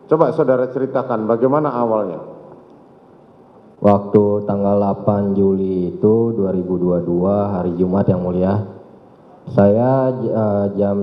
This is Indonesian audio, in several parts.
Coba saudara ceritakan bagaimana awalnya. Waktu tanggal 8 Juli itu 2022 hari Jumat yang mulia, saya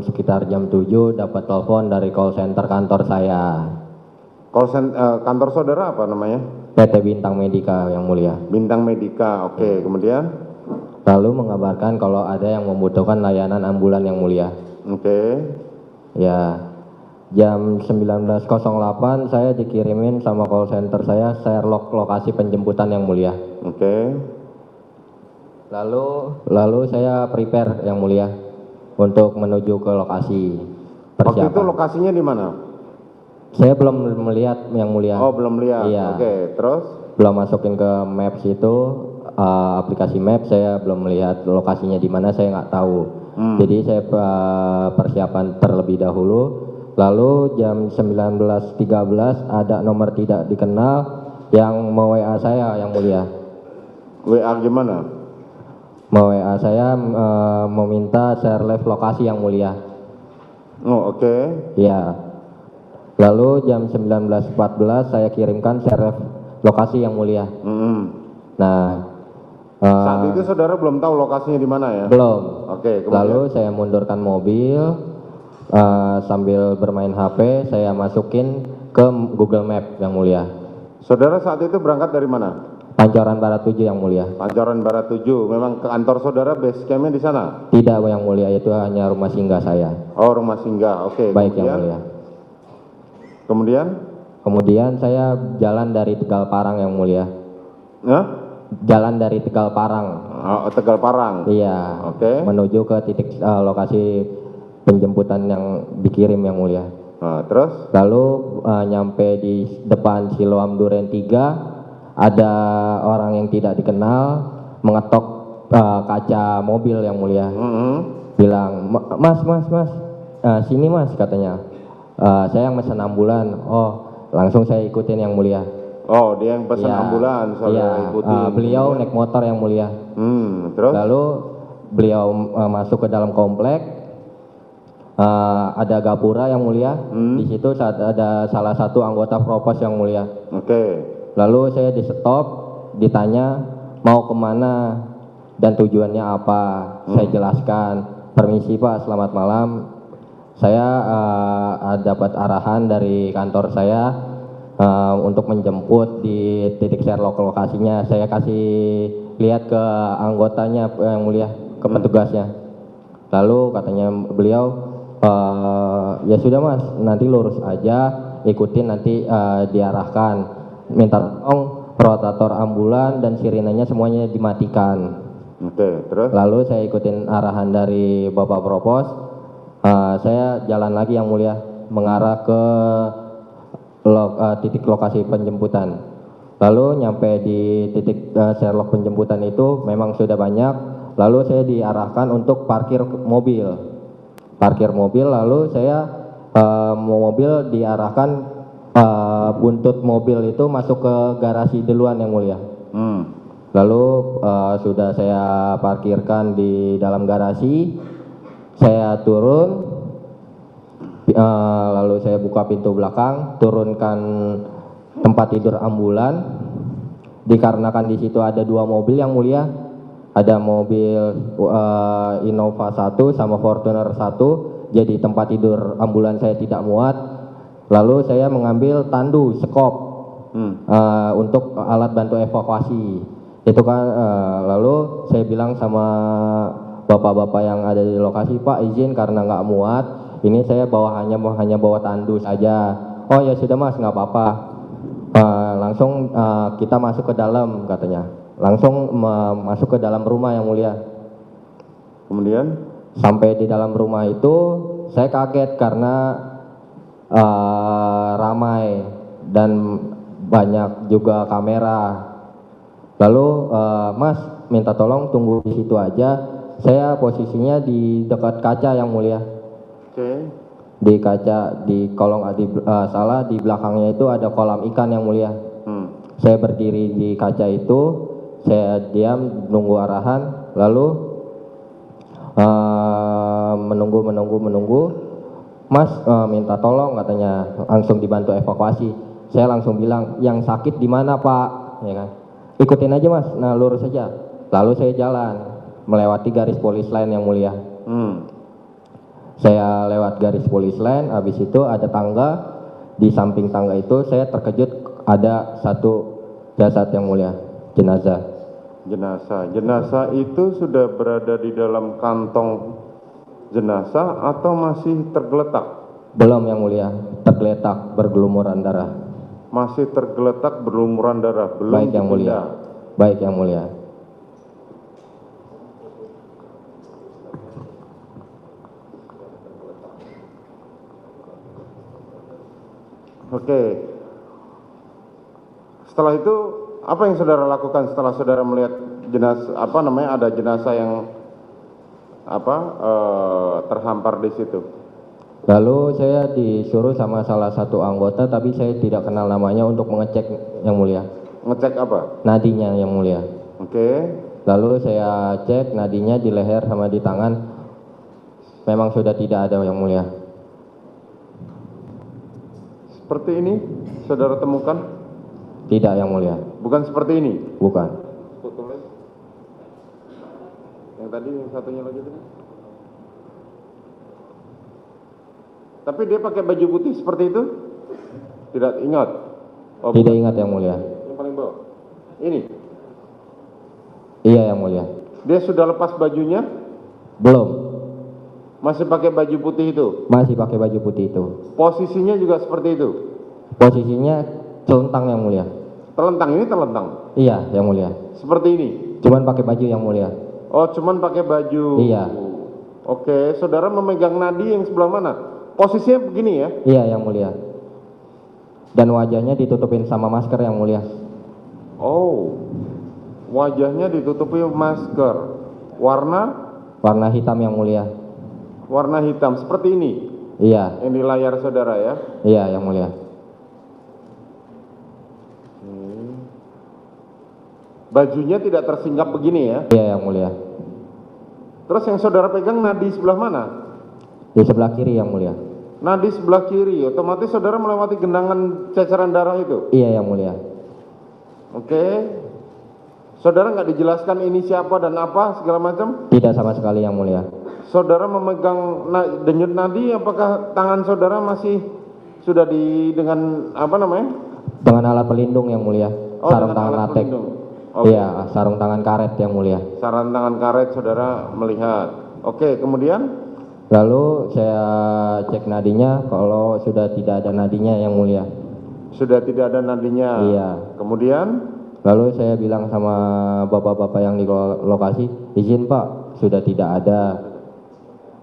sekitar jam 7 dapat telepon dari call center kantor saya. Kantor saudara apa namanya? PT Bintang Medika yang mulia. Bintang Medika, oke. Kemudian? Lalu mengabarkan kalau ada yang membutuhkan layanan ambulan yang mulia. Oke. Ya, jam 19.08 saya dikirimin sama call center saya Sherlock lokasi penjemputan yang mulia. Oke. Lalu saya prepare yang mulia untuk menuju ke lokasi. Waktu itu lokasinya di mana? Saya belum melihat yang mulia. Oh, belum lihat. Iya. Oke, terus? Belum masukin ke Maps itu, aplikasi Maps, saya belum melihat lokasinya di mana, saya nggak tahu. Jadi saya persiapan terlebih dahulu. Lalu jam 19.13 ada nomor tidak dikenal yang me-WA saya yang mulia. WA gimana? Me-WA saya meminta share live lokasi yang mulia. Oh, oke. Ya. Lalu jam 19.14 saya kirimkan share live lokasi yang mulia. Nah, saat itu saudara belum tahu lokasinya di mana ya? belum. Oke, kemudian? Lalu saya mundurkan mobil sambil bermain HP, saya masukin ke Google Map yang mulia. Saudara saat itu berangkat dari mana? Pancoran Barat 7 yang mulia. Pancoran Barat 7. Memang ke kantor saudara base campnya di sana? Tidak yang mulia, itu hanya rumah singgah saya. Oh, rumah singgah. Oke. Baik kemudian? yang mulia. Kemudian saya jalan dari Tegal Parang yang mulia. Hah? Jalan dari Tegal Parang. Oh, Tegal Parang. Iya. Oke. Menuju ke titik lokasi penjemputan yang dikirim yang mulia. Nah, terus? Lalu nyampe di depan Siloam Duren 3, ada orang yang tidak dikenal mengetok kaca mobil yang mulia. Bilang, mas, sini mas katanya. Saya yang pesan ambulan. Oh, langsung saya ikutin yang mulia. Oh, dia yang pesan ambulan, saudara ikutin. Beliau naik motor yang mulia. Terus? Lalu beliau masuk ke dalam komplek. Ada gapura yang mulia. Di situ ada salah satu anggota propos yang mulia. Oke. Lalu saya di stop, ditanya mau kemana dan tujuannya apa. Saya jelaskan, permisi Pak, selamat malam. Saya dapat arahan dari kantor saya untuk menjemput di titik Sherlock lokasinya. Saya kasih lihat ke anggotanya yang mulia, ke petugasnya. Lalu katanya beliau, ya sudah mas, nanti lurus aja, ikutin nanti diarahkan. Minta tolong rotator ambulan dan sirenenya semuanya dimatikan. Oke, terus? Lalu saya ikutin arahan dari Bapak Propos. Saya jalan lagi yang mulia mengarah ke titik lokasi penjemputan. Lalu nyampe di titik Sherlock penjemputan itu memang sudah banyak. Lalu saya diarahkan untuk parkir mobil. Lalu saya mobil diarahkan buntut mobil itu masuk ke garasi duluan yang mulia. Lalu sudah saya parkirkan di dalam garasi. Saya turun, lalu saya buka pintu belakang, turunkan tempat tidur ambulan. Dikarenakan di situ ada dua mobil yang mulia, ada mobil Innova 1 sama Fortuner 1, jadi tempat tidur ambulan saya tidak muat. Lalu saya mengambil tandu, sekop untuk alat bantu evakuasi. Itu kan, lalu saya bilang sama bapak-bapak yang ada di lokasi, Pak izin karena nggak muat, ini saya hanya bawa tandu saja. Oh ya sudah mas, nggak apa-apa. Langsung kita masuk ke dalam katanya. Langsung masuk ke dalam rumah yang mulia. Kemudian? Sampai di dalam rumah itu saya kaget karena ramai dan banyak juga kamera. Lalu mas minta tolong tunggu di situ aja. Saya posisinya di dekat kaca yang mulia. Oke. Di kaca, di kolong di belakangnya itu ada kolam ikan yang mulia. Saya berdiri di kaca itu, saya diam nunggu arahan, lalu menunggu. Mas minta tolong katanya, langsung dibantu evakuasi. Saya langsung bilang, yang sakit di mana Pak? Ya kan? Ikutin aja Mas, nah lurus saja. Lalu saya jalan melewati garis polis lain yang mulia. Saya lewat garis polis lain, habis itu ada tangga. Di samping tangga itu saya terkejut ada satu jasad yang mulia, jenazah. Jenazah itu sudah berada di dalam kantong jenazah atau masih tergeletak? Belum yang mulia, tergeletak bergelumuran darah. Masih tergeletak berlumuran darah, belum Baik yang mulia. dipindah. Baik yang mulia. Oke. Setelah itu apa yang saudara lakukan setelah saudara melihat jenazah ada jenazah yang terhampar di situ? Lalu saya disuruh sama salah satu anggota, tapi saya tidak kenal namanya, untuk mengecek yang mulia. Ngecek apa? Nadinya yang mulia. Oke. Lalu saya cek nadinya di leher sama di tangan, memang sudah tidak ada yang mulia. Seperti ini saudara temukan? Tidak yang mulia. Bukan seperti ini? Bukan. Yang tadi, yang satunya lagi tadi? Tapi dia pakai baju putih seperti itu? Tidak ingat? Oh, Tidak bukan. ingat yang mulia. Yang paling bawah? Ini? Iya yang mulia. Dia sudah lepas bajunya? Belum. Masih pakai baju putih itu? Masih pakai baju putih itu. Posisinya juga seperti itu? Posisinya celentang yang mulia. Telentang, ini telentang? Iya yang mulia. Seperti ini? Cuman pakai baju yang mulia. Oh, cuman pakai baju? Iya. Oke, saudara memegang nadi yang sebelah mana? Posisinya begini ya? Iya yang mulia. Dan wajahnya ditutupin sama masker yang mulia. Oh, wajahnya ditutupi masker. Warna? Warna hitam yang mulia. Warna hitam, seperti ini? Iya. Yang di layar saudara ya? Iya yang mulia. Bajunya tidak tersinggap begini ya? Iya yang mulia. Terus yang saudara pegang nadi sebelah mana? Di sebelah kiri yang mulia. Nadi sebelah kiri, otomatis saudara melewati genangan ceceran darah itu? Iya yang mulia. Oke. Saudara nggak dijelaskan ini siapa dan apa segala macam? Tidak sama sekali yang mulia. Saudara memegang denyut nadi, apakah tangan saudara masih sudah dengan apa namanya? Dengan alat pelindung yang mulia. Oh, Sarung dengan tangan alat latex. pelindung. Oke. Iya, sarung tangan karet yang mulia. Sarung tangan karet saudara melihat. Oke, kemudian? Lalu saya cek nadinya, kalau sudah tidak ada nadinya yang mulia. Sudah tidak ada nadinya. Iya. Kemudian? Lalu saya bilang sama bapak-bapak yang di lokasi, izin Pak, sudah tidak ada.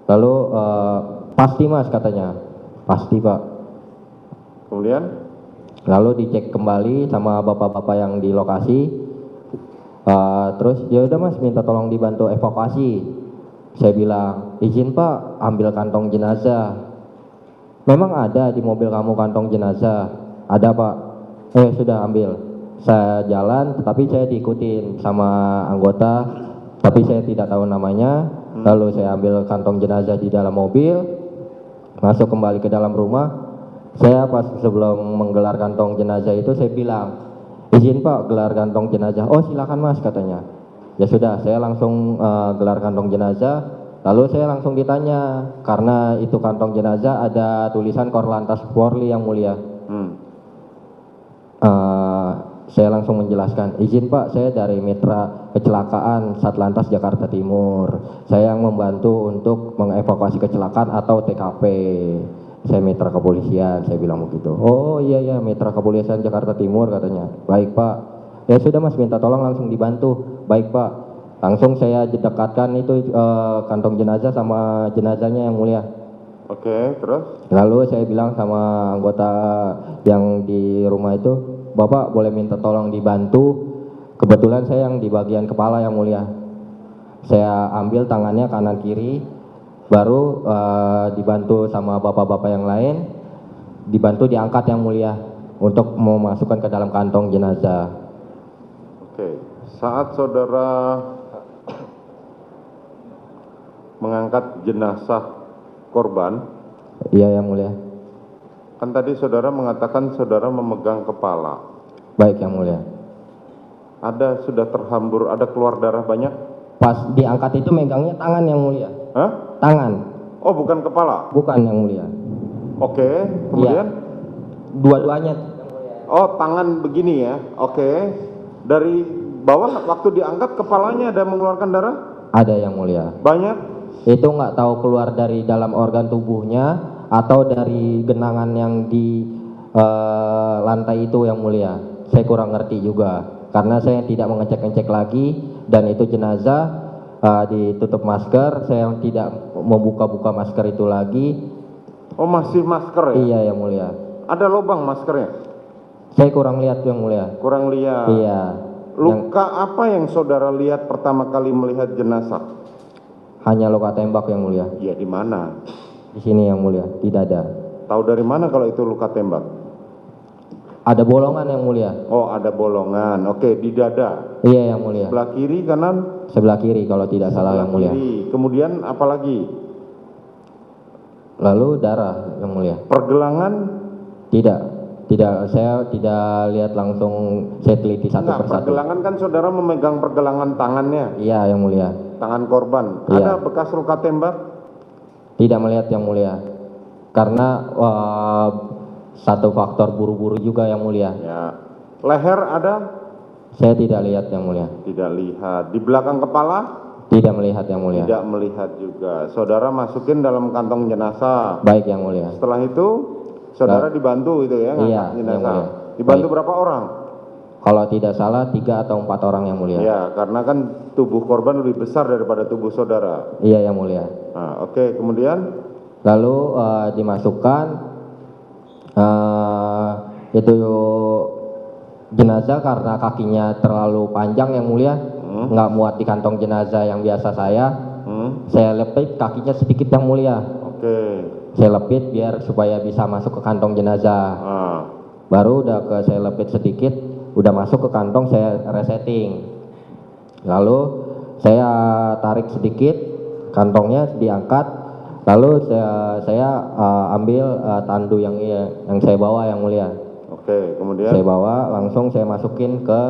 Lalu pasti Mas katanya, pasti Pak. Kemudian? Lalu dicek kembali sama bapak-bapak yang di lokasi. Terus ya udah Mas, minta tolong dibantu evakuasi. Saya bilang, izin Pak, ambil kantong jenazah. Memang ada di mobil kamu kantong jenazah? Ada Pak. Sudah ambil. Saya jalan, tetapi saya diikutin sama anggota, tapi saya tidak tahu namanya. Lalu saya ambil kantong jenazah di dalam mobil, masuk kembali ke dalam rumah. Saya pas sebelum menggelar kantong jenazah itu saya bilang, izin Pak gelar kantong jenazah. Oh silakan Mas katanya. Ya sudah, saya langsung gelar kantong jenazah. Lalu saya langsung ditanya, karena itu kantong jenazah ada tulisan Korlantas Polri yang mulia. Saya langsung menjelaskan, izin Pak, saya dari Mitra Kecelakaan Satlantas Jakarta Timur. Saya yang membantu untuk mengevakuasi kecelakaan atau TKP. Saya mitra kepolisian, saya bilang begitu. Oh iya mitra kepolisian Jakarta Timur katanya. Baik Pak. Ya sudah Mas, minta tolong langsung dibantu. Baik Pak. Langsung saya dekatkan itu kantong jenazah sama jenazahnya yang mulia. Oke, terus? Lalu saya bilang sama anggota yang di rumah itu, Bapak boleh minta tolong dibantu. Kebetulan saya yang di bagian kepala yang mulia. Saya ambil tangannya kanan kiri, baru dibantu sama bapak-bapak yang lain, dibantu diangkat yang mulia untuk memasukkan ke dalam kantong jenazah. Oke, saat saudara mengangkat jenazah korban, Iya yang mulia. Kan tadi saudara mengatakan saudara memegang kepala. Baik yang mulia. Ada sudah terhambur, ada keluar darah banyak? Pas diangkat itu megangnya tangan yang mulia. Hah? Tangan, Oh, bukan kepala. bukan yang mulia. Oke, kemudian? Dua-duanya. Oh, tangan begini ya. Oke. Dari bawah waktu diangkat kepalanya ada mengeluarkan darah? Ada yang mulia. Banyak? Itu nggak tahu keluar dari dalam organ tubuhnya atau dari genangan yang di lantai itu yang mulia. Saya kurang ngerti juga karena saya tidak mengecek-ngecek lagi dan itu jenazah ditutup masker. Saya tidak membuka-buka masker itu lagi. Oh, masih masker ya? Iya yang mulia. Ada lubang maskernya? Saya kurang lihat yang mulia. Kurang lihat. Iya. Luka apa yang saudara lihat pertama kali melihat jenazah? Hanya luka tembak yang mulia. Iya, di mana? Di sini yang mulia, di dada. Tahu dari mana kalau itu luka tembak? Ada bolongan yang mulia. Oh, ada bolongan. Oke, di dada. Iya yang mulia. Sebelah kiri, kanan? Sebelah kiri kalau tidak salah yang mulia. Kiri. Kemudian apa lagi? Lalu darah yang mulia. Pergelangan? Tidak, saya tidak lihat langsung, saya teliti satu Enggak, persatu. pergelangan kan saudara memegang pergelangan tangannya, Iya yang mulia. tangan korban. Iya. Ada bekas luka tembak? Tidak melihat yang mulia. Karena satu faktor buru-buru juga yang mulia. Ya. Leher ada? Saya tidak lihat yang mulia. Tidak lihat. Di belakang kepala? Tidak melihat yang mulia. Tidak melihat juga. Saudara masukin dalam kantong jenazah. Baik yang mulia. Setelah itu saudara dibantu itu ya, ngangkat Iya, jenazah. yang mulia. Dibantu Baik. berapa orang? Kalau tidak salah 3 atau 4 orang yang mulia. Ya, karena kan tubuh korban lebih besar daripada tubuh saudara. Iya yang mulia. Nah, oke, kemudian Lalu dimasukkan itu jenazah karena kakinya terlalu panjang yang mulia, nggak muat di kantong jenazah yang biasa saya lepit kakinya sedikit yang mulia. oke. Saya lepit biar supaya bisa masuk ke kantong jenazah. Ah, Baru udah saya lepit sedikit, udah masuk ke kantong, saya resetting. Lalu saya tarik sedikit, kantongnya diangkat, lalu saya ambil tandu yang saya bawa yang mulia. oke, kemudian Saya bawa langsung saya masukin ke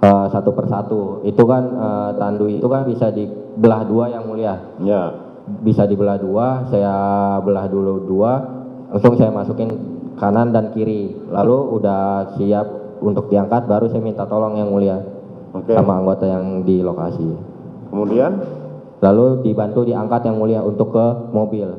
satu persatu. Itu kan tandu itu kan bisa dibelah dua yang mulia. ya. Bisa dibelah dua, saya belah dulu dua, langsung saya masukin kanan dan kiri. Lalu udah siap untuk diangkat, baru saya minta tolong yang mulia Oke. sama anggota yang di lokasi. Kemudian Lalu dibantu diangkat yang mulia untuk ke mobil.